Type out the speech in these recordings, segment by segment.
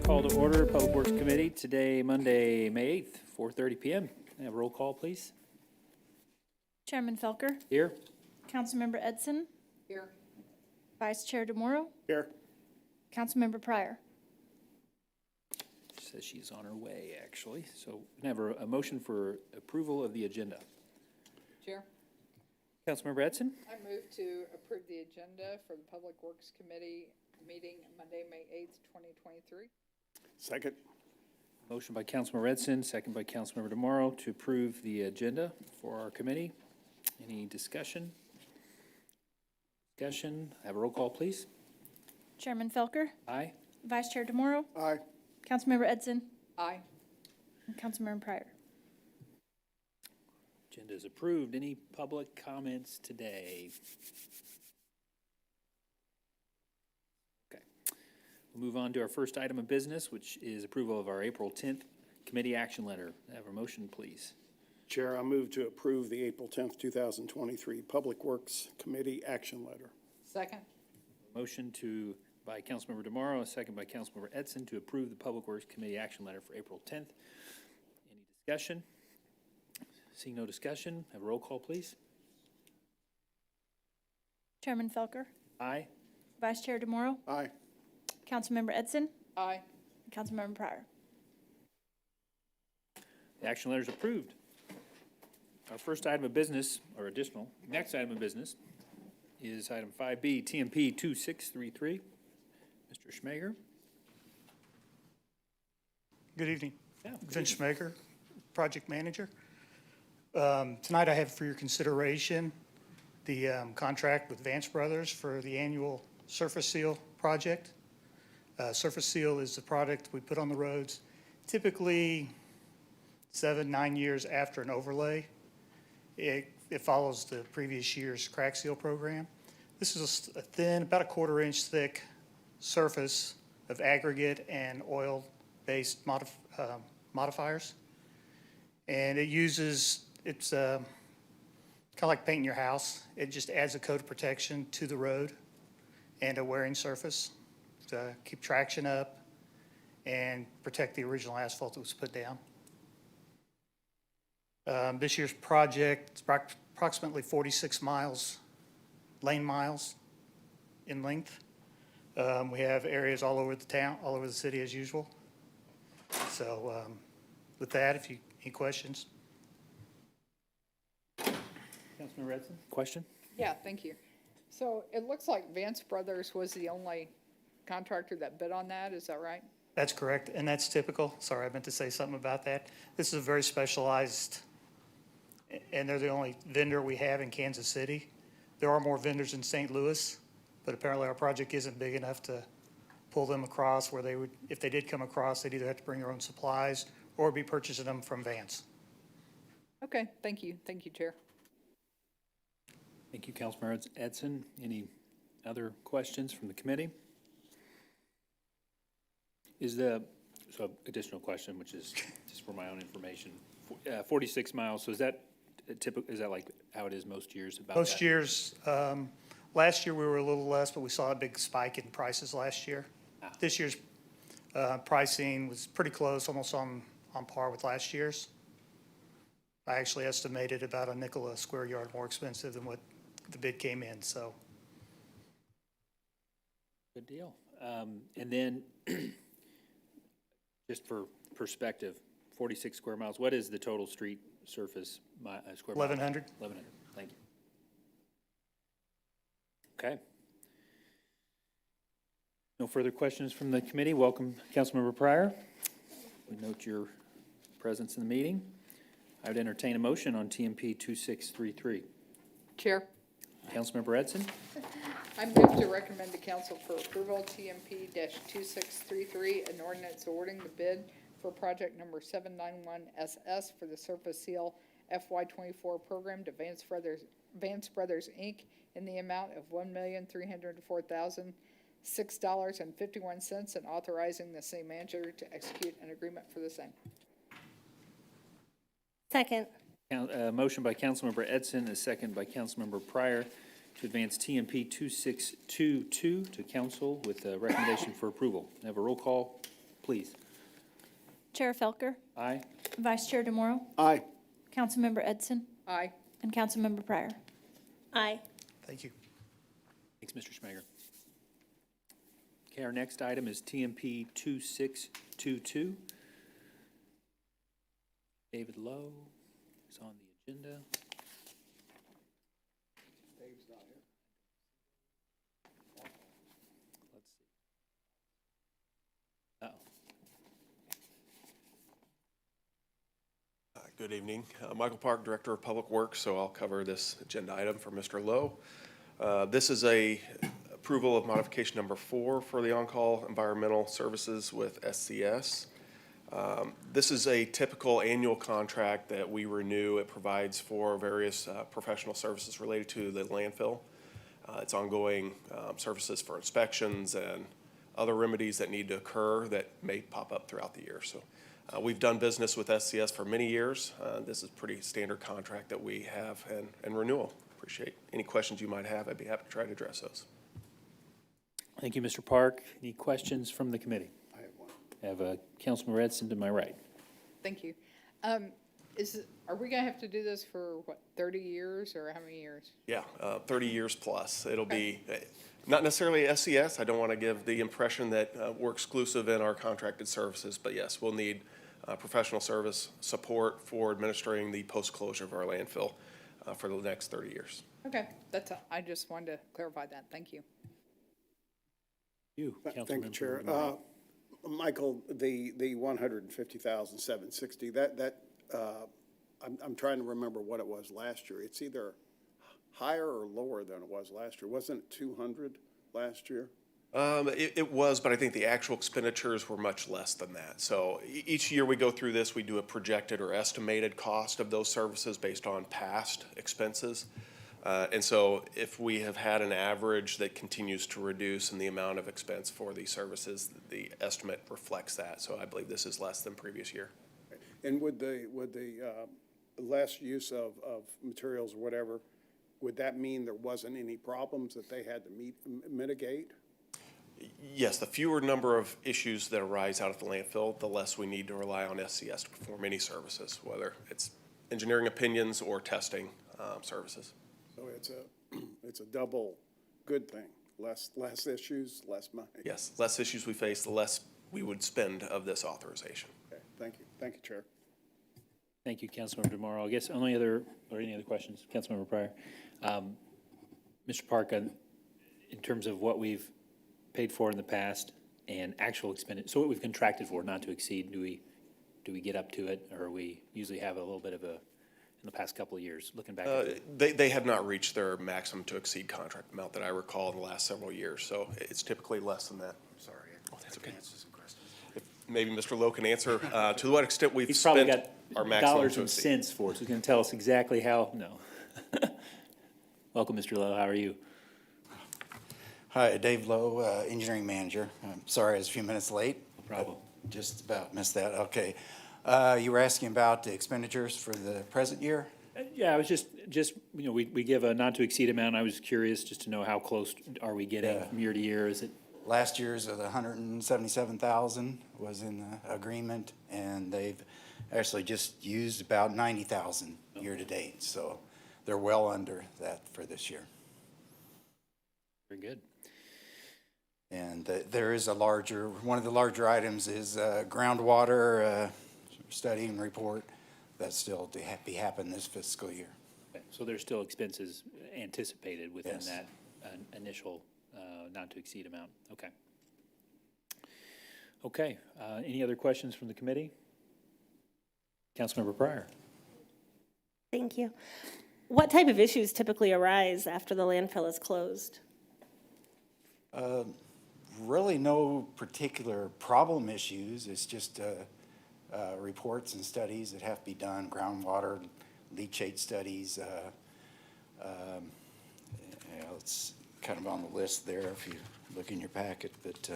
Call to order, Public Works Committee, today, Monday, May 8th, 4:30 PM. Can I have a roll call, please? Chairman Felker, Here? Councilmember Edson, Here. Vice Chair DeMoro, Here. Councilmember Pryor. Says she's on her way, actually. So can I have a motion for approval of the agenda? Chair, Councilmember Edson? I move to approve the agenda for the Public Works Committee meeting Monday, May 8th, 2023. Second. Motion by Councilmember Edson, second by Councilmember DeMoro to approve the agenda for our committee. Any discussion? Discussion, have a roll call, please. Chairman Felker, Aye. Vice Chair DeMoro, Aye. Councilmember Edson, Aye. and Councilmember Pryor. Agenda is approved. Any public comments today? Okay. We'll move on to our first item of business, which is approval of our April 10th committee action letter. Have a motion, please. Chair, I move to approve the April 10th, 2023 Public Works Committee Action Letter. Second. Motion by Councilmember DeMoro, a second by Councilmember Edson to approve the Public Works Committee action letter for April 10th. Any discussion? Seeing no discussion, have a roll call, please. Chairman Felker, Aye. Vice Chair DeMoro, Aye. Councilmember Edson, Aye. and Councilmember Pryor. The action letter is approved. Our first item of business, or next item of business, is item 5B, TMP 2633. Mr. Schmager? Good evening. Yeah, good Vince evening. Schmaker, Project Manager. Tonight I have for your consideration the contract with Vance Brothers for the annual surface seal project. Surface seal is the product we put on the roads typically 7-9 years after an overlay. It follows the previous year's crack seal program. This is a thin, about a 1/4 inch thick surface of aggregate and oil-based modifiers. And it's kind of like painting your house. It just adds a coat of protection to the road and a wearing surface to keep traction up and protect the original asphalt that was put down. This year's project is approximately 46 lane miles in length. We have areas all over the town, all over the city as usual. So with that, any questions? Councilmember Edson? Question? Yeah, thank you. So it looks like Vance Brothers was the only contractor that bid on that, is that right? That's correct, and that's typical. Sorry, I meant to say something about that. This is a very specialized, and they're the only vendor we have in Kansas City. There are more vendors in St. Louis, but apparently our project isn't big enough to pull them across where they would, if they did come across, they'd either have to bring their own supplies or be purchasing them from Vance. Okay, thank you. Thank you, Chair. Thank you, Councilmember Edson. Any other questions from the committee? So additional question, which is just for my own information. 46 miles, so is that like how it is most years about that? Most years, last year we were a little less, but we saw a big spike in prices last year. This year's pricing was pretty close, almost on par with last year's. I actually estimated about a nickel a square yard more expensive than what the bid came in, so. Good deal. And then, just for perspective, 46 square miles, what is the total street surface square miles? 1,100. 1,100, thank you. Okay. No further questions from the committee. Welcome, Councilmember Pryor. We note your presence in the meeting. I would entertain a motion on TMP 2633. Chair, Councilmember Edson? I move to recommend to council for approval TMP-2633, an ordinance awarding the bid for project number 791SS for the surface seal FY24 program to Vance Brothers, Inc. in the amount of $1,304,006.51 and authorizing the city manager to execute an agreement for the same. Second. Motion by Councilmember Edson, a second by Councilmember Pryor to advance TMP 2622 to council with a recommendation for approval. Have a roll call, please. Chair Felker, Aye. Vice Chair DeMorro, Aye. Councilmember Edson, Aye. and Councilmember Pryor. Aye. Thank you. Thanks, Mr. Schmager. Okay, our next item is TMP 2622. David Lowe is on the agenda. Let's see. Uh-oh. Good evening. Michael Park, Director of Public Works, so I'll cover this agenda item for Mr. Lowe. This is a approval of modification number 4 for the on-call environmental services with SCS. This is a typical annual contract that we renew. It provides for various professional services related to the landfill. It's ongoing services for inspections and other remedies that need to occur that may pop up throughout the year. So we've done business with SCS for many years. This is a pretty standard contract that we have and renewal. Appreciate any questions you might have. I'd be happy to try to address those. Thank you, Mr. Park. Any questions from the committee? I have one. I have Councilmember Edson to my right. Thank you. Are we gonna have to do this for, what, 30 years, or how many years? Yeah, 30 years plus. It'll be, not necessarily SCS. I don't want to give the impression that we're exclusive in our contracted services, but yes, we'll need professional service support for administering the post-closure of our landfill for the next 30 years. Okay, I just wanted to clarify that. Thank you. You, Thank you, Councilmember Chair. Morrow. Michael, the 150,760, I'm trying to remember what it was last year. It's either higher or lower than it was last year. Wasn't it 200 last year? It was, but I think the actual expenditures were much less than that. So each year we go through this, we do a projected or estimated cost of those services based on past expenses. And so if we have had an average that continues to reduce in the amount of expense for these services, the estimate reflects that. So I believe this is less than previous year. And would the less use of materials or whatever, would that mean there wasn't any problems that they had to mitigate? Yes, the fewer number of issues that arise out of the landfill, the less we need to rely on SCS to perform any services, whether it's engineering opinions or testing services. So it's a double good thing. Less issues, less money. Yes, less issues we face, the less we would spend of this authorization. Okay, thank you. Thank you, Chair. Thank you, Councilmember DeMorro. I guess any other questions? Councilmember Pryor. Mr. Park, in terms of what we've paid for in the past and actual expenditure, so what we've contracted for, not to exceed, do we get up to it, or we usually have a little bit of in the past couple of years, looking back at it? They have not reached their maximum to exceed contract amount that I recall in the last several years, so it's typically less than that. Sorry. Oh, that's okay. If maybe Mr. Lowe can answer to what extent we've He's probably spent got our maximum dollars to and exceed. cents for us. He's going to tell us exactly how. No. Welcome, Mr. Lowe. How are you? Hi, Dave Lowe, Engineering Manager. I'm sorry I was a few minutes late. No problem. Just about missed that. Okay. You were asking about the expenditures for the present year? Yeah, I was just we give a not to exceed amount. I was curious just to know how close are we getting from year to year? Is it? Last year's of the 177,000 was in the agreement, and they've actually just used about 90,000 year to date. So they're well under that for this year. Very good. And there is one of the larger items is groundwater study and report that's still to happen this fiscal year. Okay. So there's still expenses anticipated within Yes. that initial not to exceed amount. Okay. Okay. Any other questions from the committee? Councilmember Pryor. Thank you. What type of issues typically arise after the landfill is closed? Really no particular problem issues. It's just reports and studies that have to be done, groundwater, leachate studies. It's kind of on the list there if you look in your packet, but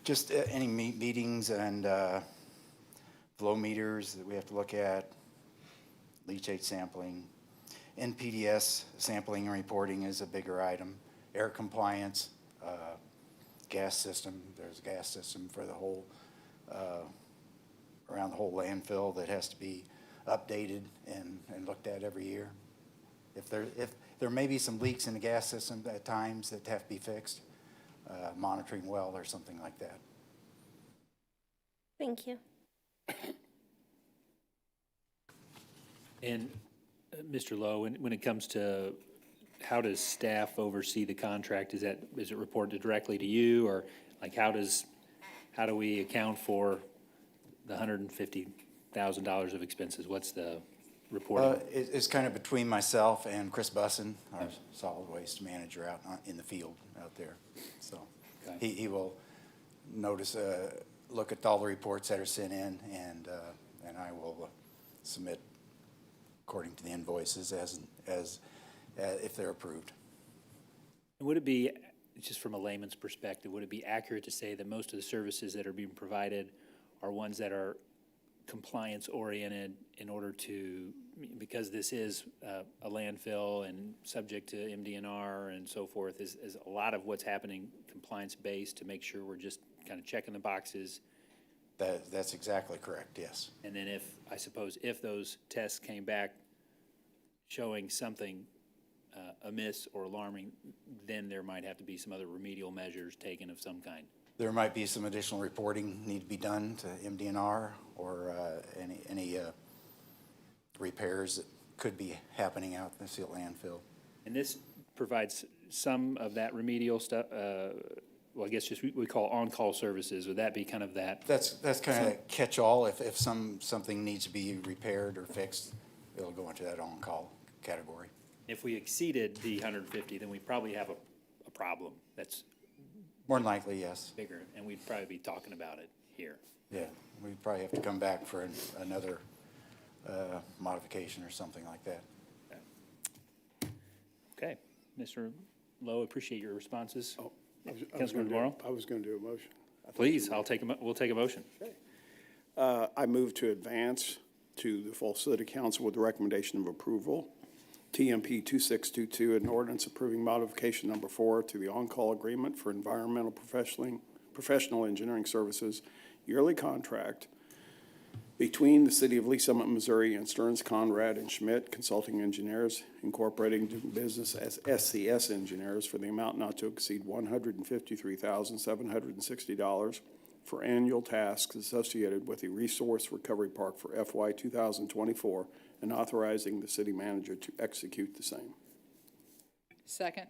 just any meetings and flow meters that we have to look at, leachate sampling. NPDS sampling and reporting is a bigger item. Air compliance, gas system. There's a gas system for the whole, around the whole landfill that has to be updated and looked at every year. If there may be some leaks in the gas system at times that have to be fixed, monitoring well or something like that. Thank you. And Mr. Lowe, when it comes to how does staff oversee the contract? Is it reported directly to you, or like how do we account for the $150,000 of expenses? What's the reporting? It's kind of between myself and Chris Bussin, our solid waste manager out in the field out there. So Okay. he will notice, look at all the reports that are sent in, and I will submit according to the invoices as if they're approved. Would it be, just from a layman's perspective, would it be accurate to say that most of the services that are being provided are ones that are compliance-oriented in order to, because this is a landfill and subject to MDNR and so forth, is a lot of what's happening compliance-based to make sure we're just kind of checking the boxes? That's exactly correct, yes. And then I suppose if those tests came back showing something amiss or alarming, then there might have to be some other remedial measures taken of some kind. There might be some additional reporting need to be done to MDNR or any repairs that could be happening out in the seal landfill. And this provides some of that remedial stuff, well, I guess just we call on-call services. Would that be kind of that? That's kind of catch-all. If something needs to be repaired or fixed, it'll go into that on-call category. If we exceeded the 150, then we probably have a problem that's More than likely, yes. bigger, and we'd probably be talking about it here. Yeah, we'd probably have to come back for another modification or something like that. Okay. Mr. Lowe, appreciate your responses. Oh, Councilmember DeMauro? I was going to do a motion. Please, we'll take a motion. I move to advance to the full city council with the recommendation of approval. TMP 2622, an ordinance approving modification number 4 to the on-call agreement for environmental professional engineering services yearly contract between the city of Lee Summit, Missouri and Stearns, Conrad and Schmidt Consulting Engineers Incorporating, doing business as SCS Engineers, for the amount not to exceed $153,760 for annual tasks associated with the Resource Recovery Park for FY 2024, and authorizing the city manager to execute the same. Second.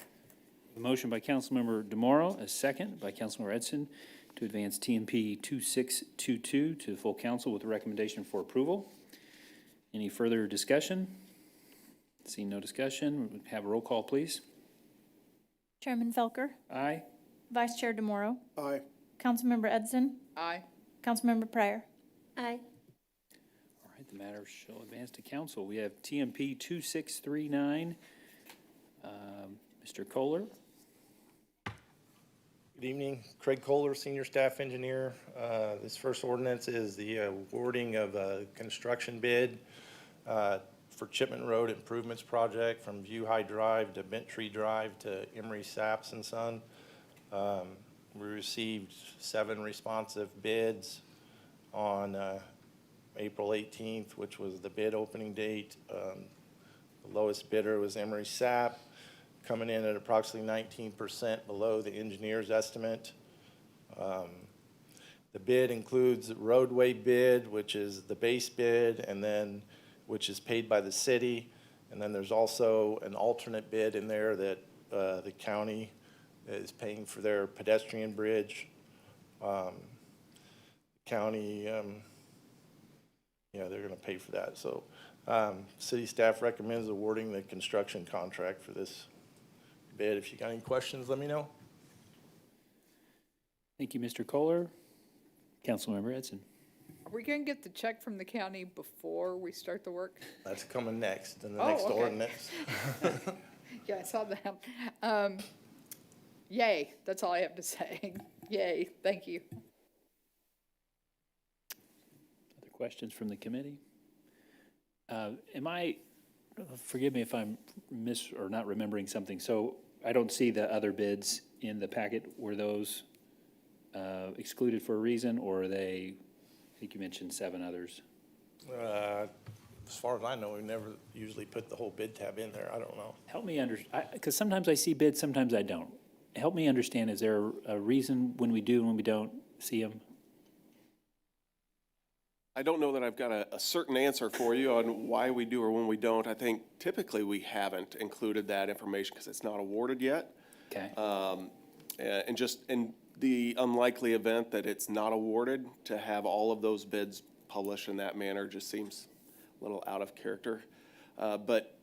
A motion by Councilmember DeMauro, a second by Councilmember Edson to advance TMP 2622 to the full council with a recommendation for approval. Any further discussion? Seeing no discussion, we have a roll call, please. Chairman Felker, Aye. Vice Chair DeMauro, Aye. Councilmember Edson, Aye. Councilmember Pryor. Aye. All right, the matter shall advance to council. We have TMP 2639. Mr. Kohler. Good evening, Craig Kohler, Senior Staff Engineer. This first ordinance is the awarding of a construction bid for Chipman Road Improvements Project from View High Drive to Bent Tree Drive to Emery Saps and Son. We received 7 responsive bids on April 18th, which was the bid opening date. The lowest bidder was Emery Sap, coming in at approximately 19% below the engineer's estimate. The bid includes the roadway bid, which is the base bid, and then which is paid by the city. And then there's also an alternate bid in there that the county is paying for their pedestrian bridge. County, they're going to pay for that. So city staff recommends awarding the construction contract for this bid. If you got any questions, let me know. Thank you, Mr. Kohler. Councilmember Edson. Are we going to get the check from the county before we start the work? That's coming next in the Oh, next okay. ordinance. Yeah, I saw that. Yay, that's all I have to say. Yay, thank you. Other questions from the committee? Forgive me if I'm or not remembering something. So I don't see the other bids in the packet. Were those excluded for a reason, or are they, I think you mentioned 7 others? As far as I know, we never usually put the whole bid tab in there. I don't know. Help me because sometimes I see bids, sometimes I don't. Help me understand, is there a reason when we do and when we don't see them? I don't know that I've got a certain answer for you on why we do or when we don't. I think typically we haven't included that information because it's not awarded yet. Okay. And just in the unlikely event that it's not awarded, to have all of those bids published in that manner just seems a little out of character. But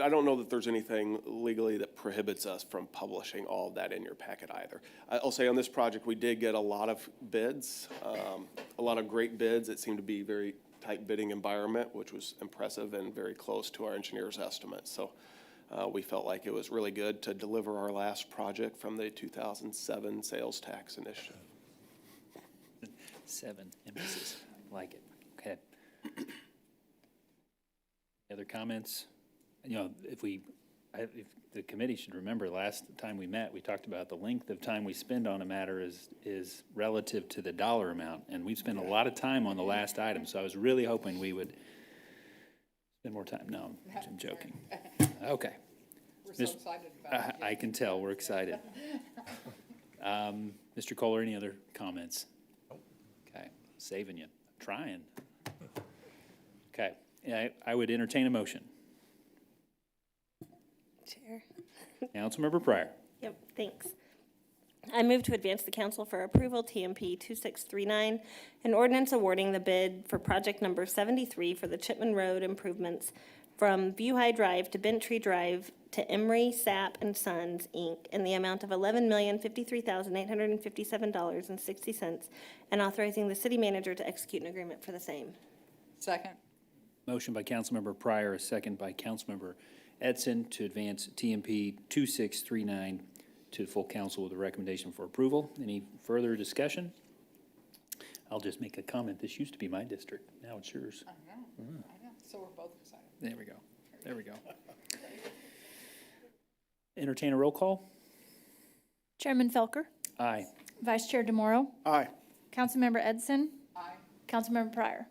I don't know that there's anything legally that prohibits us from publishing all of that in your packet either. I'll say on this project, we did get a lot of bids, a lot of great bids. It seemed to be a very tight bidding environment, which was impressive and very close to our engineer's estimates. So we felt like it was really good to deliver our last project from the 2007 sales tax initiative. 7 emphasis, like it. Okay. Other comments? You know, if the committee should remember, last time we met, we talked about the length of time we spend on a matter is relative to the dollar amount, and we've spent a lot of time on the last item, so I was really hoping we would spend more time. No, I'm joking. Okay. We're so excited about it. I can tell, we're excited. Mr. Kohler, any other comments? Okay, saving you, trying. Okay, yeah, I would entertain a motion. Chair. Councilmember Pryor. Yep, thanks. I move to advance the council for approval, TMP 2639, an ordinance awarding the bid for project number 73 for the Chipman Road improvements from View High Drive to Bent Tree Drive to Emery, Sapp and Sons, Inc., in the amount of $11,053,857.60, and authorizing the city manager to execute an agreement for the same. Second. Motion by Councilmember Pryor, a second by Councilmember Edson to advance TMP 2639 to the full council with a recommendation for approval. Any further discussion? I'll just make a comment. This used to be my district. Now it's yours. I know. So we're both excited. There we go. There we go. Entertain a roll call? Chairman Felker, Aye. Vice Chair DeMorro, Aye. Councilmember Edson, Aye. Councilmember Pryor.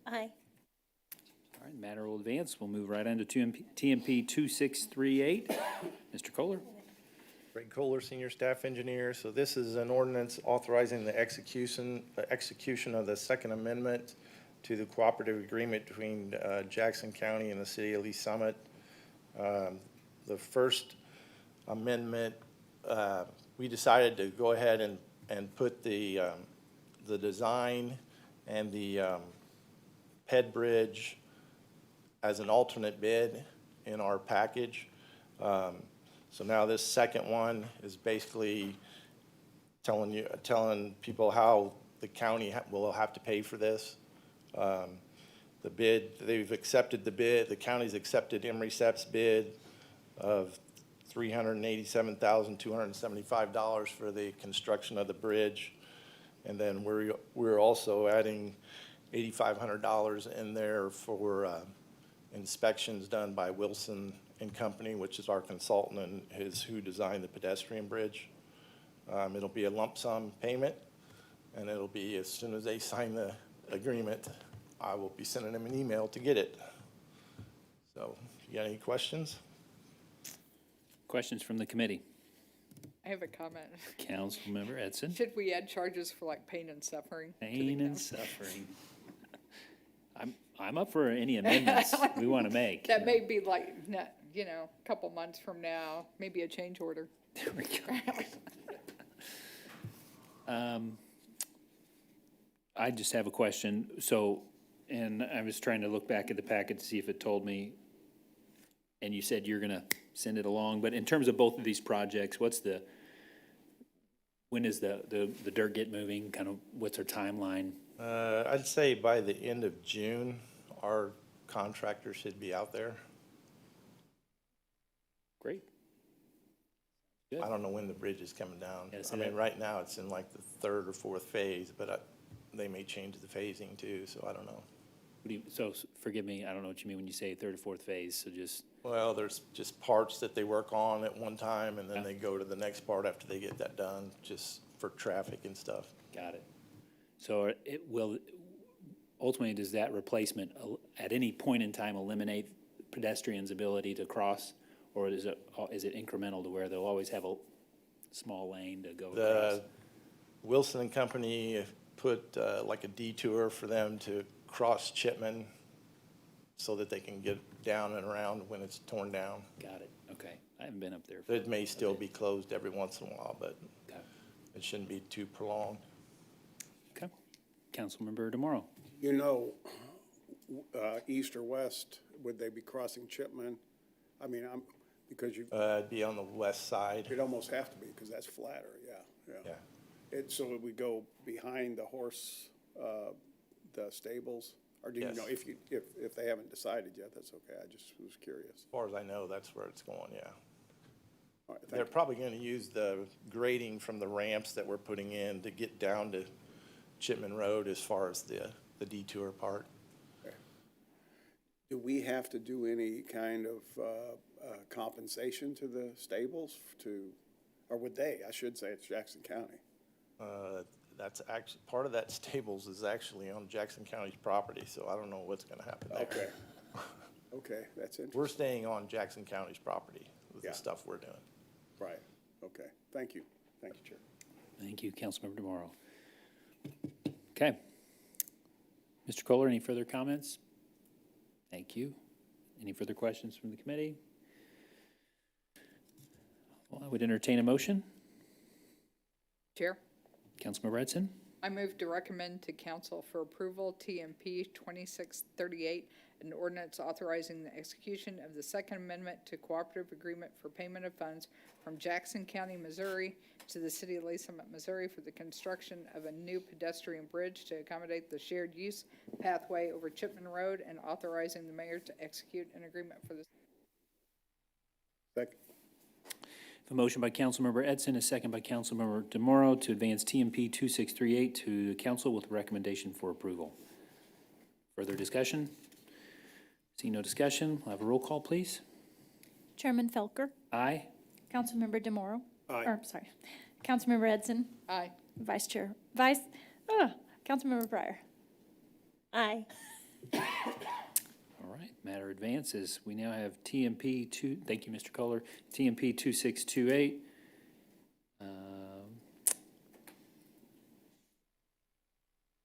Aye. All right, the matter will advance. We'll move right on to TMP 2638. Mr. Kohler? Greg Kohler, Senior Staff Engineer. So this is an ordinance authorizing the execution of the Second Amendment to the cooperative agreement between Jackson County and the city of Lee Summit. The first amendment, we decided to go ahead and put the design and the ped bridge as an alternate bid in our package. So now this second one is basically telling people how the county will have to pay for this. The bid, they've accepted the bid, the county's accepted Emery Sapp's bid of $387,275 for the construction of the bridge. And then we're also adding $8,500 in there for inspections done by Wilson and Company, which is our consultant and who designed the pedestrian bridge. It'll be a lump sum payment, and it'll be as soon as they sign the agreement, I will be sending them an email to get it. So, you got any questions? Questions from the committee? I have a comment. Councilmember Edson. Should we add charges for like pain and suffering? to the Pain and county? suffering. I'm up for any amendments we want to make. That may be like, a couple months from now, maybe a change order. There we go. I just have a question. So, and I was trying to look back at the packet to see if it told me, and you said you're going to send it along, but in terms of both of these projects, when is the dirt get moving? Kind of what's our timeline? I'd say by the end of June, our contractor should be out there. Great. I don't know when the bridge is coming down. Yeah, so I mean, that- right now, it's in like the third or fourth phase, but they may change the phasing too, so I don't know. So forgive me, I don't know what you mean when you say third or fourth phase, so just, Well, there's just parts that they work on at one time, and then they go to the next part after they get that done, just for traffic and stuff. Got it. So it will, ultimately, does that replacement at any point in time eliminate pedestrians' ability to cross? Or is it incremental to where they'll always have a small lane to go across? The Wilson and Company put like a detour for them to cross Chipman so that they can get down and around when it's torn down. Got it, okay. I haven't been up there. It may still be closed every once in a while, but Okay. it shouldn't be too prolonged. Okay. Councilmember DeMauro. You know, east or west, would they be crossing Chipman? I mean, because It'd be on the west side. it'd almost have to be, because that's flatter, yeah. Yeah. So would we go behind the horse, the stables? Or do you Yes. know, if they haven't decided yet, that's okay, I just was curious. As far as I know, that's where it's going, yeah. All right, They're thank you. probably going to use the grading from the ramps that we're putting in to get down to Chipman Road as far as the detour part. Do we have to do any kind of compensation to the stables or would they? I should say it's Jackson County. That's actually, part of that stables is actually on Jackson County's property, so I don't know what's going to happen there. Okay. Okay, that's interesting. We're staying on Jackson County's property with Yeah. the stuff we're doing. Right, okay. Thank you. Thank you, Chair. Thank you, Councilmember DeMauro. Okay. Mr. Kohler, any further comments? Thank you. Any further questions from the committee? Well, I would entertain a motion. Chair, Councilmember Edson? I move to recommend to council for approval TMP 2638, an ordinance authorizing the execution of the Second Amendment to Cooperative Agreement for Payment of Funds from Jackson County, Missouri to the City of Lee Summit, Missouri for the construction of a new pedestrian bridge to accommodate the shared use pathway over Chipman Road and authorizing the mayor to execute an agreement for this. Second. A motion by Councilmember Edson, a second by Councilmember DeMauro to advance TMP 2638 to the council with recommendation for approval. Further discussion? Seeing no discussion, we'll have a roll call, please. Chairman Felker, Aye. Councilmember DeMauro. Aye. Or, sorry, Councilmember Edson, Aye. Councilmember Pryor. Aye. All right, matter advances. We now have TMP thank you, Mr. Kohler, TMP 2628.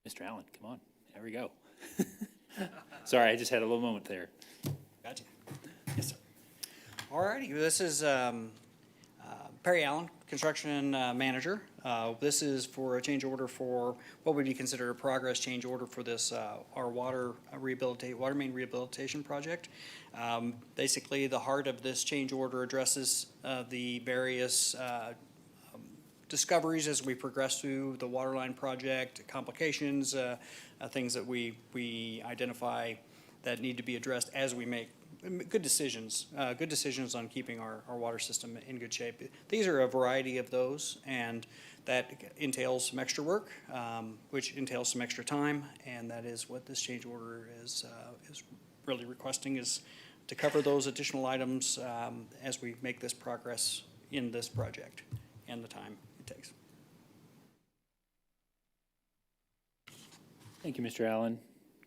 Mr. Allen, come on, there we go. Sorry, I just had a little moment there. Gotcha. Yes, sir. All righty, this is Perry Allen, construction manager. This is for a change order for what would be considered a progress change order for this, our water main rehabilitation project. Basically, the heart of this change order addresses the various discoveries as we progress through the water line project, complications, things that we identify that need to be addressed as we make good decisions on keeping our water system in good shape. These are a variety of those, and that entails some extra work, which entails some extra time, and that is what this change order is really requesting, is to cover those additional items as we make this progress in this project and the time it takes. Thank you, Mr. Allen.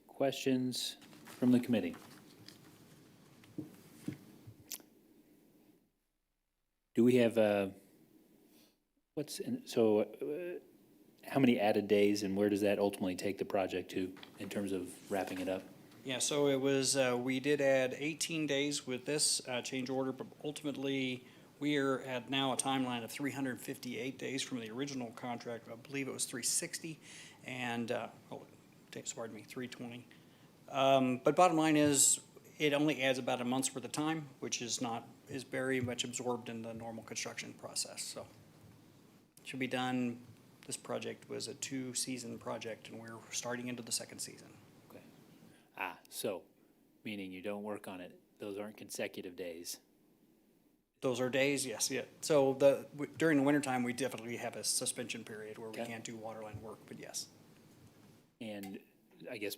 Questions from the committee? Do we have, how many added days and where does that ultimately take the project to in terms of wrapping it up? Yeah, so it was, we did add 18 days with this change order, but ultimately, we are at now a timeline of 358 days from the original contract. I believe it was 360, and, pardon me, 320. But bottom line is, it only adds about a month's worth of time, which is very much absorbed in the normal construction process, so. Should be done, this project was a 2-season project, and we're starting into the 2nd season. Okay. So, meaning you don't work on it, those aren't consecutive days. Those are days, yes, yeah. So during the wintertime, we definitely have a suspension period where we Okay. can't do waterline work, but yes. And I guess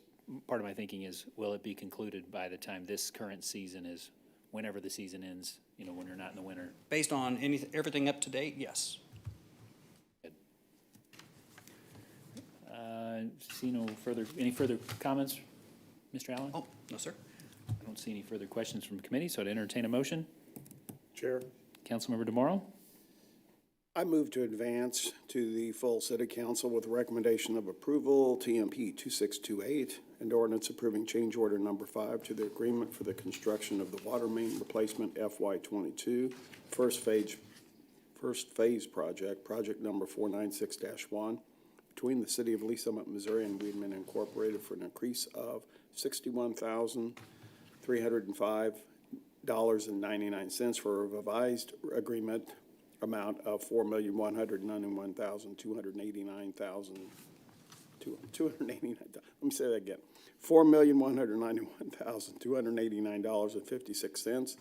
part of my thinking is, will it be concluded by the time this current season is, whenever the season ends, when you're not in the winter? Based on everything up to date, yes. Good. See no further, any further comments, Mr. Allen? Oh, no, sir. I don't see any further questions from the committee, so I'd entertain a motion. Chair, Councilmember DeMorro? I move to advance to the full city council with recommendation of approval, TMP 2628, and ordinance approving change order number 5 to the agreement for the construction of the water main replacement FY22 first phase project, project number 496-1, between the city of Lee Summit, Missouri and Weedman Incorporated for an increase of $61,305.99 for a revised agreement amount of $4,191,289,289. Let me say that again. $4,191,289.56,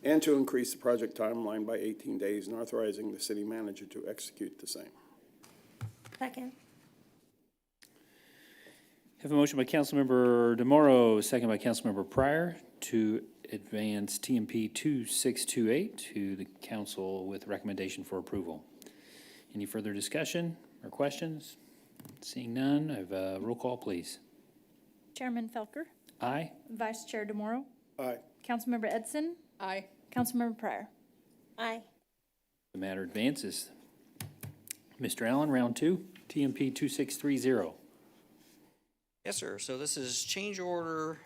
and to increase the project timeline by 18 days and authorizing the city manager to execute the same. Second. Have a motion by Councilmember DeMorro, second by Councilmember Pryor, to advance TMP 2628 to the council with recommendation for approval. Any further discussion or questions? Seeing none, I have a roll call, please. Chairman Felker, Aye. Vice Chair DeMorro, Aye. Councilmember Edson, Aye. Councilmember Pryor. Aye. The matter advances. Mr. Allen, round 2, TMP 2630. Yes, sir. So this is change order,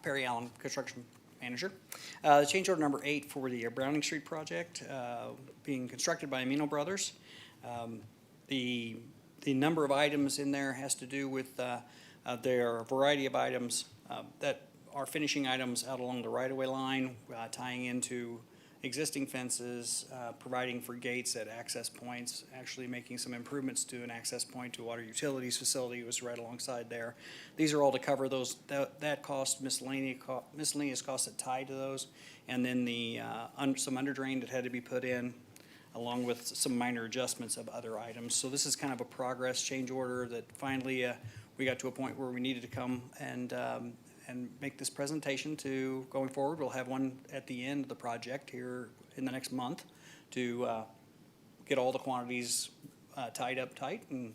Perry Allen, construction manager. Change order number 8 for the Browning Street project, being constructed by Amino Brothers. The number of items in there has to do with, there are a variety of items that are finishing items out along the right-of-way line, tying into existing fences, providing for gates at access points, actually making some improvements to an access point to a water utilities facility was right alongside there. These are all to cover those, that cost, miscellaneous costs that tie to those, and then the, some underdrain that had to be put in, along with some minor adjustments of other items. So this is kind of a progress change order that finally we got to a point where we needed to come and make this presentation to going forward. We'll have one at the end of the project here in the next month to get all the quantities tied up tight and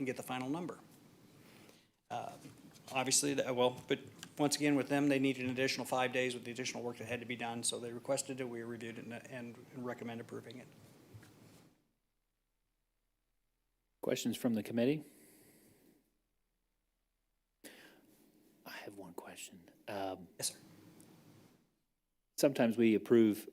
get the final number. Obviously, but once again with them, they needed an additional 5 days with the additional work that had to be done, so they requested it, we reviewed it and recommend approving it. Questions from the committee? I have one question. Yes, sir. Sometimes we approve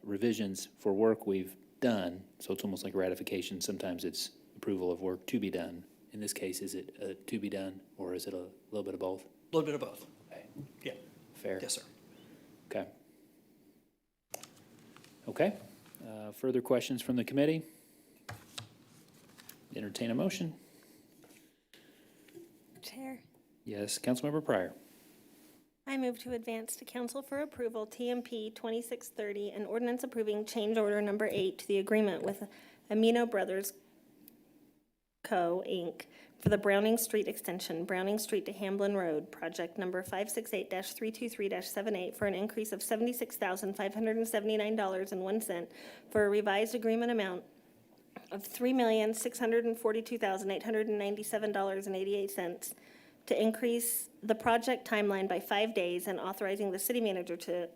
revisions for work we've done, so it's almost like ratification. Sometimes it's approval of work to be done. In this case, is it to be done, or is it a little bit of both? A little bit of both. Okay. Yeah. Fair? Yes, sir. Okay. Okay. Further questions from the committee? Entertain a motion. Chair. Yes, Councilmember Pryor. I move to advance to council for approval TMP 2630, an ordinance approving change order number 8 to the agreement with Amino Brothers Co., Inc. for the Browning Street extension, Browning Street to Hamblin Road, project number 568-323-78, for an increase of $76,579.01 for a revised agreement amount of $3,642,897.88 to increase the project timeline by 5 days and authorizing the city manager to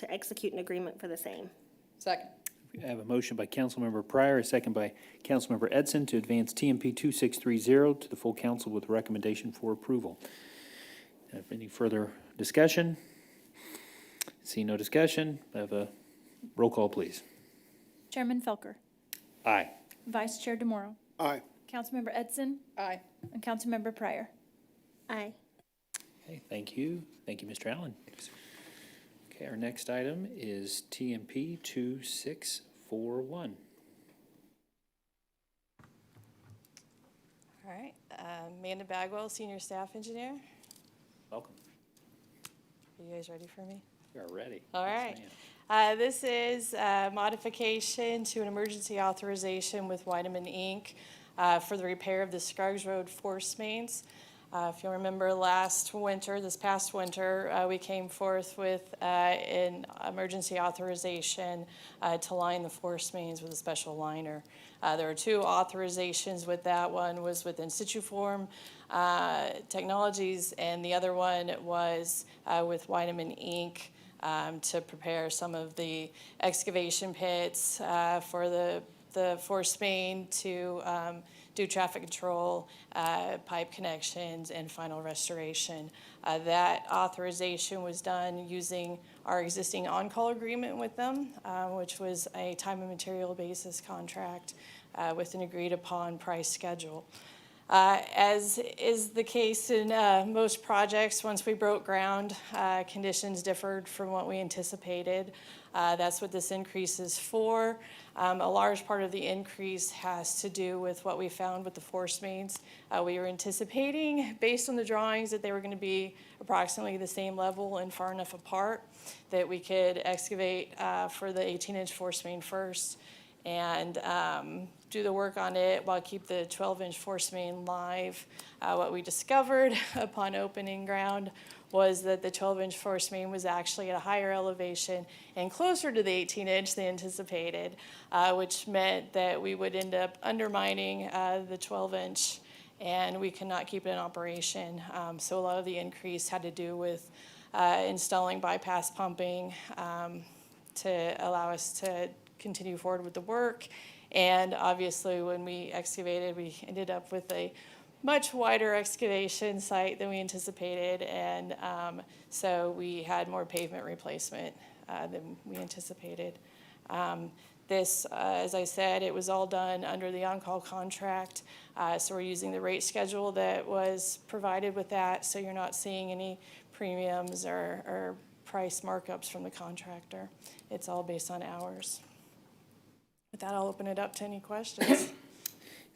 execute an agreement for the same. Second. We have a motion by Councilmember Pryor, a second by Councilmember Edson to advance TMP 2630 to the full council with recommendation for approval. Have any further discussion? See no discussion. Have a roll call, please. Chairman Felker, Aye. Vice Chair DeMorro, Aye. Councilmember Edson, Aye. and Councilmember Pryor. Aye. Okay, thank you. Thank you, Mr. Allen. Okay, our next item is TMP 2641. All right, Amanda Bagwell, Senior Staff Engineer. Welcome. Are you guys ready for me? We are ready. All Yes, right. ma'am. This is a modification to an emergency authorization with Weideman Inc. For the repair of the Scruggs Road force mains. If you remember this past winter, we came forth with an emergency authorization to line the force mains with a special liner. There were two authorizations with that. One was with In Situ Form Technologies, and the other one was with Weidemann Inc. To prepare some of the excavation pits for the force main to do traffic control, pipe connections, and final restoration. That authorization was done using our existing on-call agreement with them, which was a time and material basis contract with an agreed-upon price schedule. As is the case in most projects, once we broke ground, conditions differed from what we anticipated. That's what this increase is for. A large part of the increase has to do with what we found with the force mains. We were anticipating, based on the drawings, that they were going to be approximately the same level and far enough apart that we could excavate for the 18-inch force main first and do the work on it while keep the 12-inch force main live. What we discovered upon opening ground was that the 12-inch force main was actually at a higher elevation and closer to the 18-inch than anticipated, which meant that we would end up undermining the 12-inch, and we could not keep it in operation. So a lot of the increase had to do with installing bypass pumping to allow us to continue forward with the work. And obviously, when we excavated, we ended up with a much wider excavation site than we anticipated, and so we had more pavement replacement than we anticipated. This, as I said, it was all done under the on-call contract, so we're using the rate schedule that was provided with that, so you're not seeing any premiums or price markups from the contractor. It's all based on hours. With that, I'll open it up to any questions.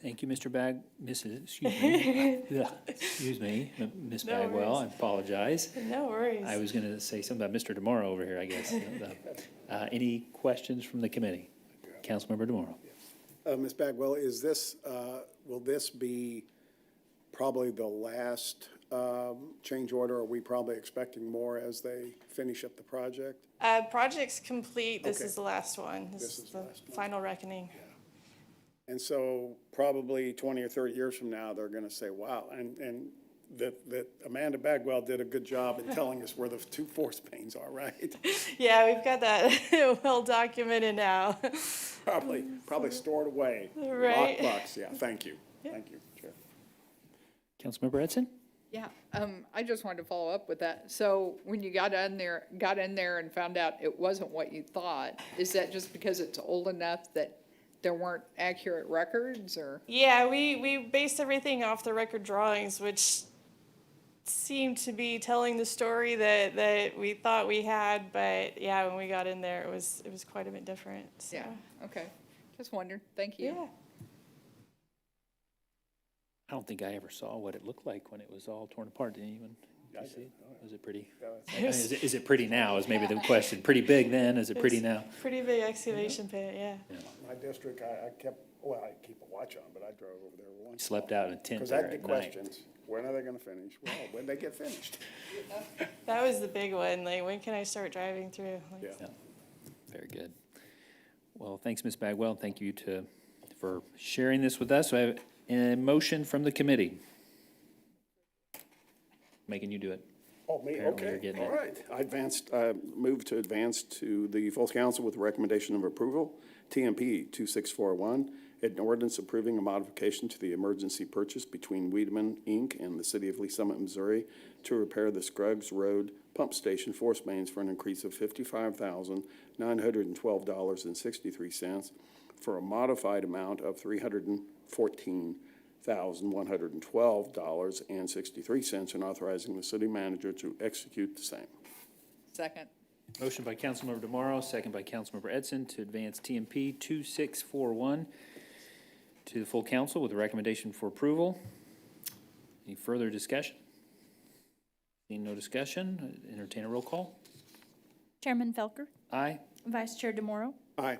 Thank you, Mr. Ms. No Bagwell, I worries. apologize. No worries. I was going to say something about Mr. DeMoro over here, I guess. Any questions from the committee? Councilmember DeMoro. Ms. Bagwell, is this, will this be probably the last change order? Are we probably expecting more as they finish up the project? Project's complete. This Okay. is the last one. This This is is the the last one. final reckoning. And so probably 20 or 30 years from now, they're going to say, wow, and that Amanda Bagwell did a good job in telling us where the two force mains are, right? Yeah, we've got that well documented now. Probably stored away. Right. Lockbox, yeah, thank you. Thank you, Chair. Councilmember Edson? Yeah, I just wanted to follow up with that. So when you got in there and found out it wasn't what you thought, is that just because it's old enough that there weren't accurate records, or? Yeah, we based everything off the record drawings, which seemed to be telling the story that we thought we had, but yeah, when we got in there, it was quite a bit different. So. Yeah, okay. Just wondered. Thank you. Yeah. I don't think I ever saw what it looked like when it was all torn apart. Did anyone see it? Was it pretty? Is it pretty now is maybe the question. Pretty big then, is it pretty now? Pretty big excavation pit, yeah. My district, I kept, well, I keep a watch on, but I drove over there once. Slept out in a tent Because there I'd get at night. questions, when are they going to finish? Well, when they get finished. That was the big one, like, when can I start driving through? Like, Yeah. Yeah, very good. Well, thanks, Ms. Bagwell. Thank you for sharing this with us. So I have a motion from the committee. Making you do it. Oh, me, Apparently you're okay, getting all it. right. Move to advance to the full council with recommendation of approval, TMP 2641, an ordinance approving a modification to the emergency purchase between Weidemann Inc. and the city of Lee Summit, Missouri to repair the Scruggs Road Pump Station force mains for an increase of $55,912.63 for a modified amount of $314,112.63 and authorizing the city manager to execute the same. Second. Motion by Councilmember DeMorro, second by Councilmember Edson to advance TMP 2641 to the full council with a recommendation for approval. Any further discussion? Seeing no discussion, entertain a roll call. Chairman Felker, Aye. Vice Chair DeMorro, Aye.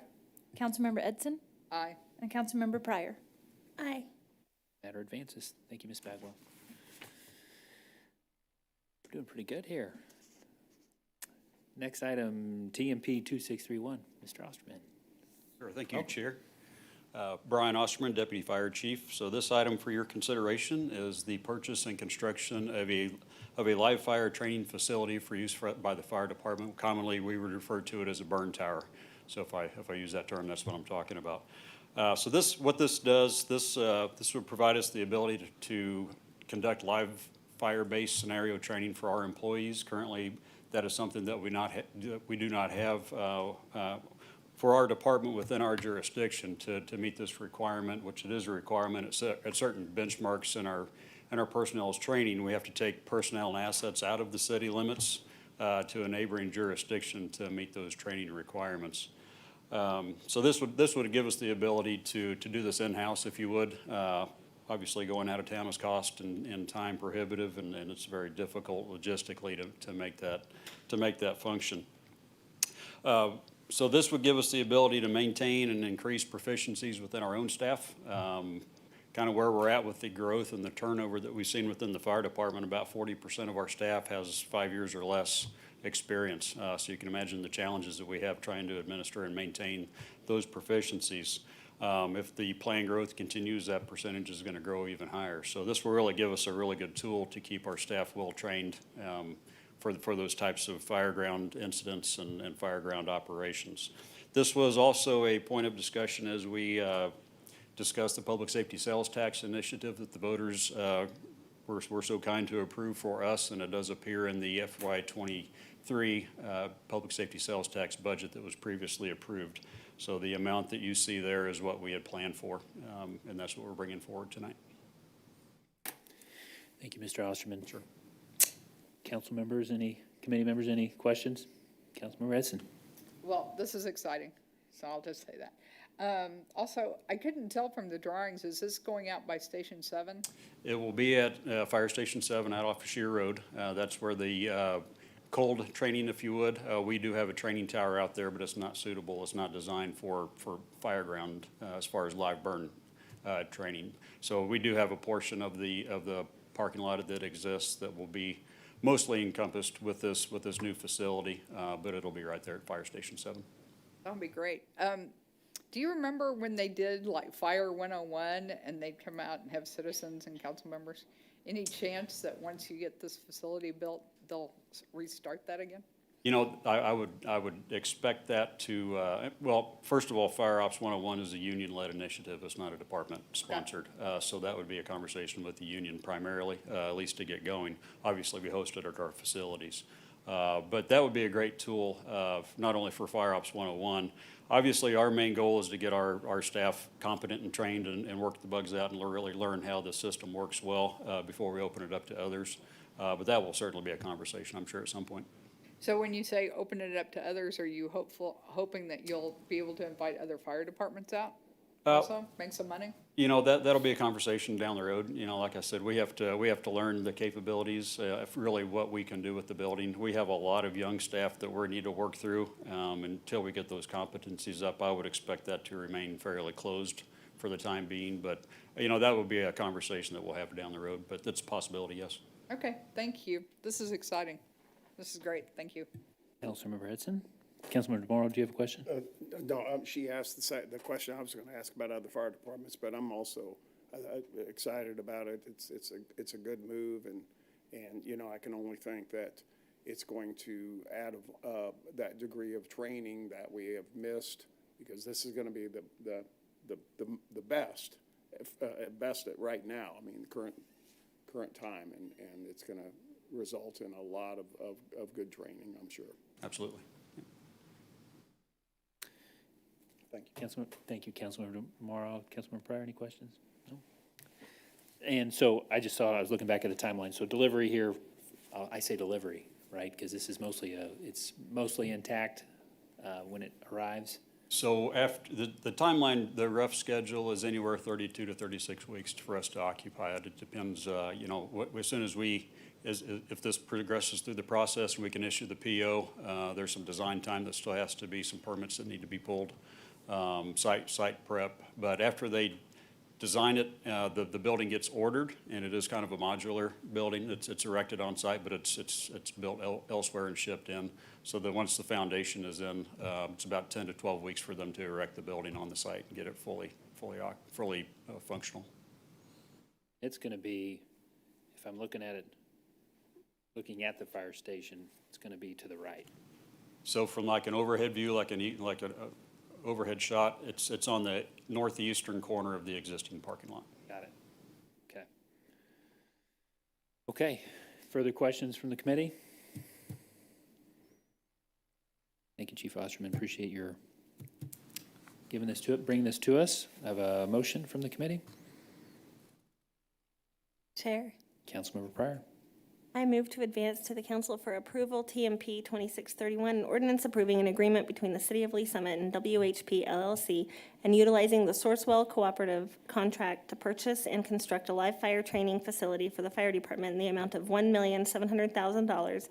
Councilmember Edson, Aye. and Councilmember Pryor. Aye. Matter advances. Thank you, Ms. Bagwell. Doing pretty good here. Next item, TMP 2631, Mr. Osterman. Sure, thank you, Chair. Brian Osterman, Deputy Fire Chief. So this item for your consideration is the purchase and construction of a live fire training facility for use by the fire department. Commonly, we would refer to it as a burn tower. So if I use that term, that's what I'm talking about. So what this does, this would provide us the ability to conduct live fire-based scenario training for our employees. Currently, that is something that we do not have for our department within our jurisdiction to meet this requirement, which it is a requirement at certain benchmarks in our personnel's training. We have to take personnel and assets out of the city limits to a neighboring jurisdiction to meet those training requirements. So this would give us the ability to do this in-house, if you would. Obviously, going out of town is cost and time prohibitive, and it's very difficult logistically to make that function. So this would give us the ability to maintain and increase proficiencies within our own staff. Kind of where we're at with the growth and the turnover that we've seen within the fire department, about 40% of our staff has 5 years or less experience. So you can imagine the challenges that we have trying to administer and maintain those proficiencies. If the planned growth continues, that percentage is going to grow even higher. So this will really give us a really good tool to keep our staff well trained for those types of fireground incidents and fireground operations. This was also a point of discussion as we discussed the public safety sales tax initiative that the voters were so kind to approve for us, and it does appear in the FY23 public safety sales tax budget that was previously approved. So the amount that you see there is what we had planned for, and that's what we're bringing forward tonight. Thank you, Mr. Osterman. Sure. Council members, committee members, any questions? Councilmember Edson. Well, this is exciting, so I'll just say that. Also, I couldn't tell from the drawings, is this going out by Station 7? It will be at Fire Station 7 out off of Shear Road. That's where the cold training, if you would. We do have a training tower out there, but it's not suitable. It's not designed for fireground as far as live burn training. So we do have a portion of the parking lot that exists that will be mostly encompassed with this new facility, but it'll be right there at Fire Station 7. That would be great. Do you remember when they did like Fire 101 and they'd come out and have citizens and council members? Any chance that once you get this facility built, they'll restart that again? You know, I would expect that to, well, first of all, Fire Ops 101 is a union-led initiative. It's not a department-sponsored. So that would be a conversation with the union primarily, at least to get going. Obviously, we host it at our facilities. But that would be a great tool, not only for Fire Ops 101. Obviously, our main goal is to get our staff competent and trained and work the bugs out and really learn how the system works well before we open it up to others. But that will certainly be a conversation, I'm sure, at some point. So when you say open it up to others, are you hoping that you'll be able to invite other fire departments out also, make some money? You know, that'll be a conversation down the road. You know, like I said, we have to learn the capabilities, really what we can do with the building. We have a lot of young staff that we need to work through. Until we get those competencies up, I would expect that to remain fairly closed for the time being. But, you know, that would be a conversation that we'll have down the road, but that's a possibility, yes. Okay, thank you. This is exciting. This is great. Thank you. Councilmember Edson. Councilmember DeMauro, do you have a question? No, she asked the question I was going to ask about other fire departments, but I'm also excited about it. It's a good move, and you know, I can only think that it's going to add that degree of training that we have missed, because this is going to be the best at right now. I mean, current time, and it's going to result in a lot of good training, I'm sure. Absolutely. Thank you. Councilmember DeMauro. Councilmember Pryor, any questions? No? And so I was looking back at the timeline. So delivery here, I say delivery, right? Because this is it's mostly intact when it arrives. So after the timeline, the rough schedule is anywhere 32 to 36 weeks for us to occupy it. It depends, you know, as soon as if this progresses through the process and we can issue the PO, there's some design time that still has to be, some permits that need to be pulled, site prep. But after they design it. The building gets ordered, and it is kind of a modular building. It's erected on site, but it's built elsewhere and shipped in. So that once the foundation is in, it's about 10 to 12 weeks for them to erect the building on the site and get it fully functional. It's going to be, if I'm looking at it, looking at the fire station, it's going to be to the right. So from like an overhead view, like an overhead shot, it's on the northeastern corner of the existing parking lot. Got it. Okay. Okay. Further questions from the committee? Thank you, Chief Osterman. Appreciate your bringing this to us. I have a motion from the committee. Chair, Councilmember Pryor. I move to advance to the council for approval TMP 2631, an ordinance approving an agreement between the City of Lee Summit and WHP LLC and utilizing the Sourcewell Cooperative contract to purchase and construct a live fire training facility for the fire department in the amount of $1,700,000,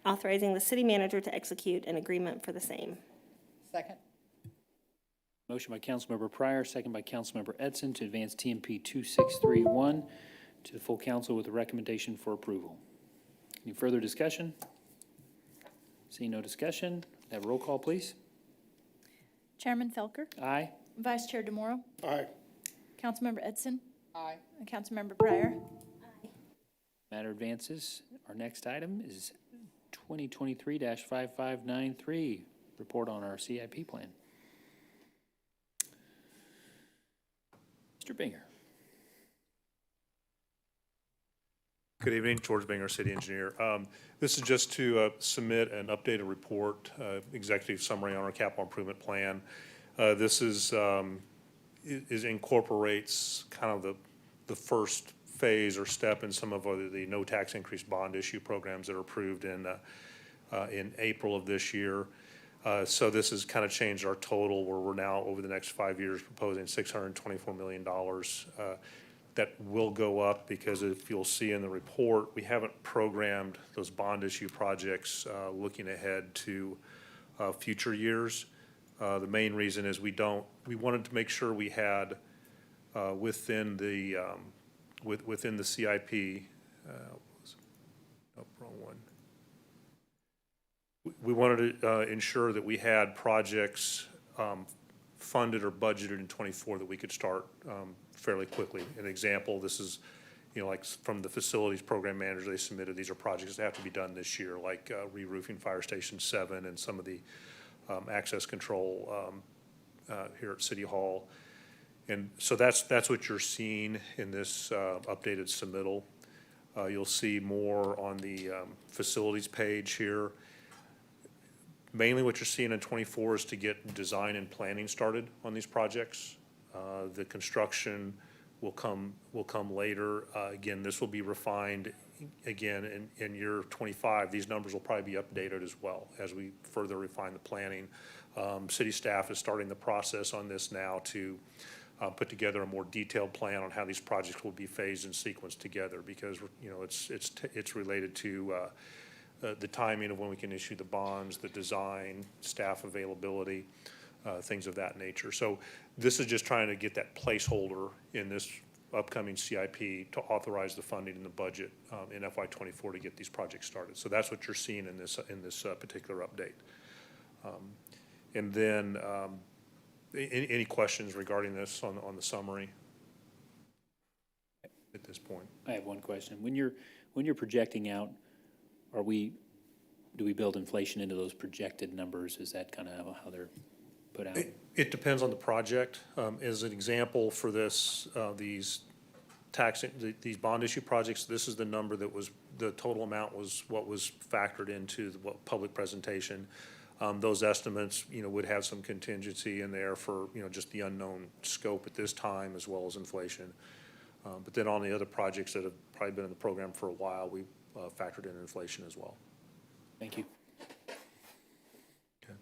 authorizing the city manager to execute an agreement for the same. Second. Motion by Councilmember Pryor, second by Councilmember Edson to advance TMP 2631 to the full council with a recommendation for approval. Any further discussion? Seeing no discussion, have a roll call, please. Chairman Felker, Aye. Vice Chair DeMoro, Aye. Councilmember Edson, Aye. and Councilmember Pryor. Matter advances. Our next item is 2023-5593, report on our CIP plan. Mr. Binger. Good evening, George Binger, City Engineer. This is just to submit an updated report, executive summary on our capital improvement plan. This incorporates kind of the first phase or step in some of the no tax increase bond issue programs that are approved in April of this year. So this has kind of changed our total, where we're now over the next 5 years proposing $624 million. That will go up because, if you'll see in the report, we haven't programmed those bond issue projects looking ahead to future years. The main reason is we wanted to make sure we had within the CIP, wrong one. We wanted to ensure that we had projects funded or budgeted in '24 that we could start fairly quickly. An example, this is, like from the facilities program manager, they submitted, these are projects that have to be done this year, like re-roofing Fire Station 7 and some of the access control here at City Hall. And so that's what you're seeing in this updated submittal. You'll see more on the facilities page here. Mainly what you're seeing in '24 is to get design and planning started on these projects. The construction will come later. Again, this will be refined again in year 25. These numbers will probably be updated as well as we further refine the planning. City staff is starting the process on this now to put together a more detailed plan on how these projects will be phased and sequenced together, because it's related to the timing of when we can issue the bonds, the design, staff availability, things of that nature. So this is just trying to get that placeholder in this upcoming CIP to authorize the funding in the budget in FY24 to get these projects started. So that's what you're seeing in this particular update. And then any questions regarding this on the summary at this point? I have one question. When you're projecting out, do we build inflation into those projected numbers? Is that kind of how they're put out? It depends on the project. As an example for these bond issue projects, this is the number that was, the total amount was what was factored into the public presentation. Those estimates, would have some contingency in there for, just the unknown scope at this time, as well as inflation. But then on the other projects that have probably been in the program for a while, we factored in inflation as well. Thank you. Okay.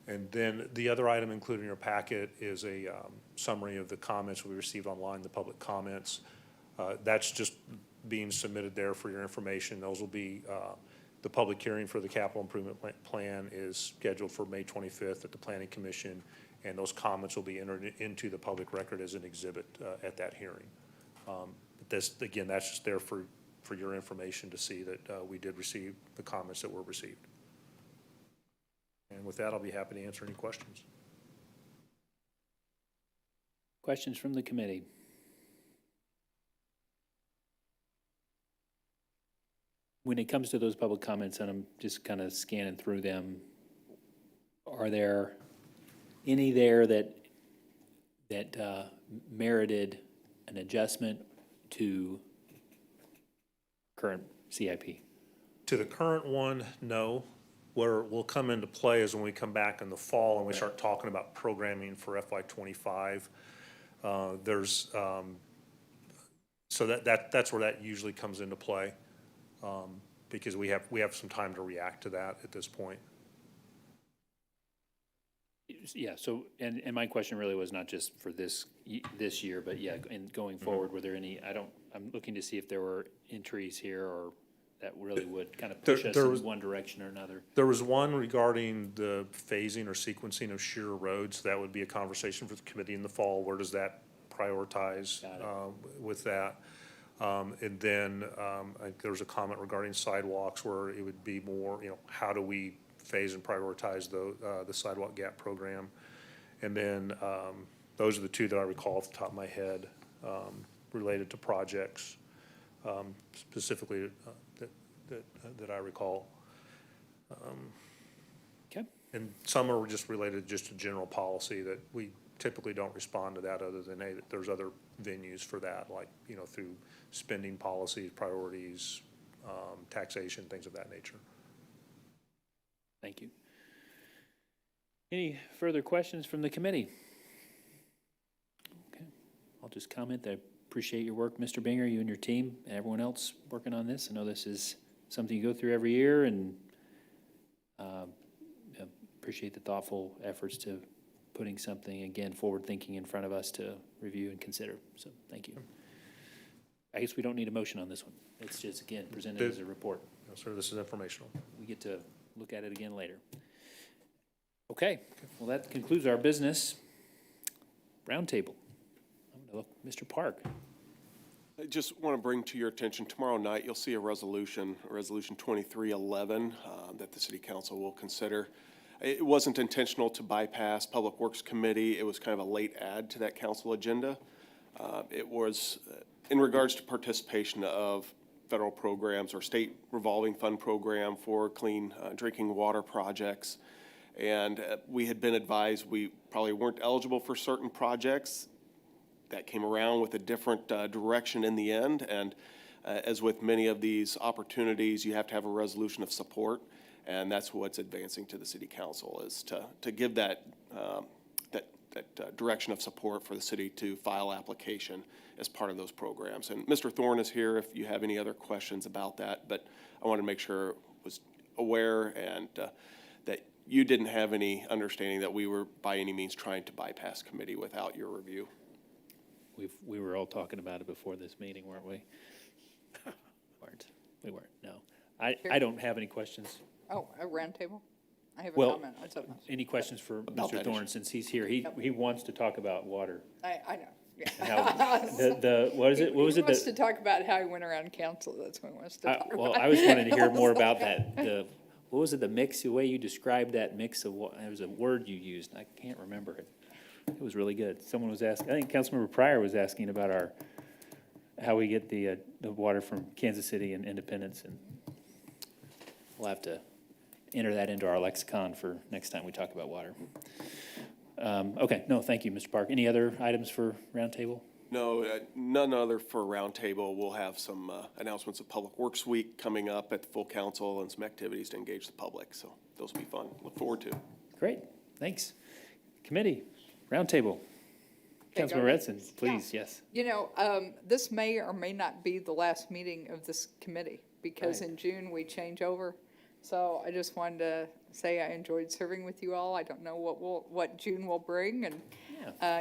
And then the other item included in your packet is a summary of the comments we received online, the public comments. That's just being submitted there for your information. Those will be, the public hearing for the capital improvement plan is scheduled for May 25th at the Planning Commission, and those comments will be entered into the public record as an exhibit at that hearing. But this, again, that's just there for your information to see that we did receive the comments that were received. And with that, I'll be happy to answer any questions. Questions from the committee? When it comes to those public comments, and I'm just kind of scanning through them, are there any there that merited an adjustment to current CIP? To the current one, no. Where we'll come into play is when we come back in the fall and we start talking about programming for FY '25. So that's where that usually comes into play, because we have some time to react to that at this point. Yeah, so, and my question really was not just for this year, but yeah, and going forward, were there any, I'm looking to see if there were entries here or that really would kind of push us in one direction or another. There was one regarding the phasing or sequencing of shearer roads. That would be a conversation for the committee in the fall. Where does that prioritize with that? And then I think there was a comment regarding sidewalks where it would be more, how do we phase and prioritize the sidewalk gap program? And then those are the two that I recall off the top of my head related to projects specifically that I recall. Okay. And some are just related just to general policy that we typically don't respond to that other than, hey, there's other venues for that, like, through spending policies, priorities, taxation, things of that nature. Thank you. Any further questions from the committee? Okay, I'll just comment that I appreciate your work, Mr. Binger, you and your team, and everyone else working on this. I know this is something you go through every year, and appreciate the thoughtful efforts to putting something, again, forward-thinking in front of us to review and consider. So thank you. I guess we don't need a motion on this one. It's just, again, presented as a report. No, sir, this is informational. We get to look at it again later. Okay, well, that concludes our business. Roundtable. I'm going to look, Mr. Park. I just want to bring to your attention, tomorrow night, you'll see a resolution 2311, that the City Council will consider. It wasn't intentional to bypass Public Works Committee. It was kind of a late add to that council agenda. It was in regards to participation of federal programs or state revolving fund program for clean drinking water projects. And we had been advised we probably weren't eligible for certain projects. That came around with a different direction in the end. And as with many of these opportunities, you have to have a resolution of support. And that's what's advancing to the City Council, is to give that direction of support for the city to file application as part of those programs. And Mr. Thorne is here if you have any other questions about that, but I want to make sure was aware and that you didn't have any understanding that we were by any means trying to bypass committee without your review. We were all talking about it before this meeting, weren't we? We weren't, no. I don't have any questions. Oh, a roundtable? I have a Well, comment on something. any questions for About Mr. that Thorne, since he's here? He wants to talk about water. I know, yeah. How, what is it? What was He it? wants to talk about how he went around council, that's what he wants to talk about. Well, I was wanting to hear more about that. What was it, the mix, the way you described that mix of what, there was a word you used, I can't remember it. It was really good. Someone was asking, I think Councilmember Pryor was asking about how we get the water from Kansas City and Independence, and we'll have to enter that into our lexicon for next time we talk about water. Okay, no, thank you, Mr. Park. Any other items for roundtable? No, none other for roundtable. We'll have some announcements of Public Works Week coming up at the full council and some activities to engage the public. So those will be fun. Look forward to it. Great, thanks. Committee, roundtable. Councilmember Edson, please, yes. This may or may not be the last meeting of this committee, because Right. in June we change over. So I just wanted to say I enjoyed serving with you all. I don't know what June will bring, and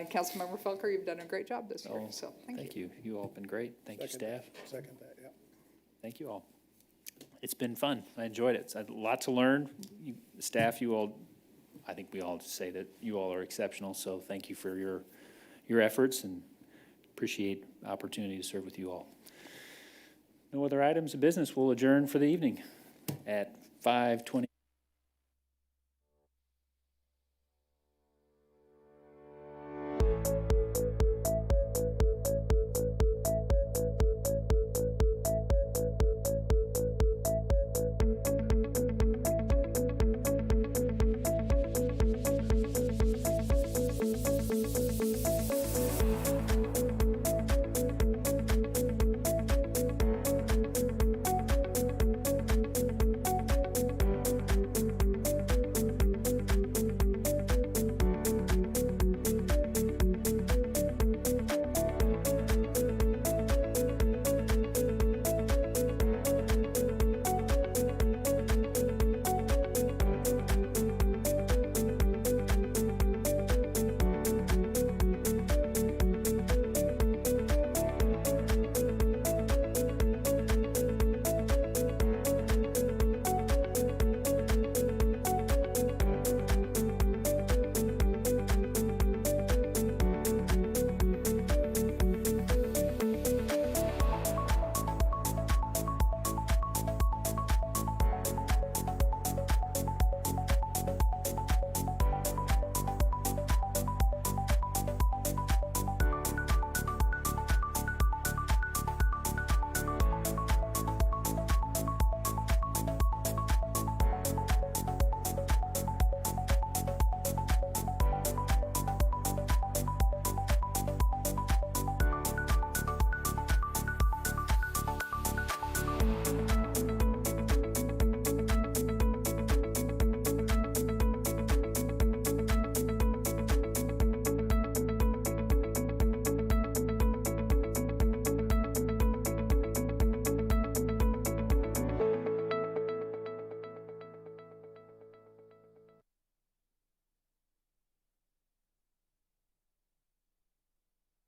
Councilmember Felker, you've done a great job this year, so thank you. You all have been great. Thank you, staff. Second that, yeah. Thank you all. It's been fun. I enjoyed it. It's a lot to learn. Staff, you all, I think we all just say that you all are exceptional, so thank you for your efforts and appreciate the opportunity to serve with you all. No other items of business. We'll adjourn for the evening at 5:20.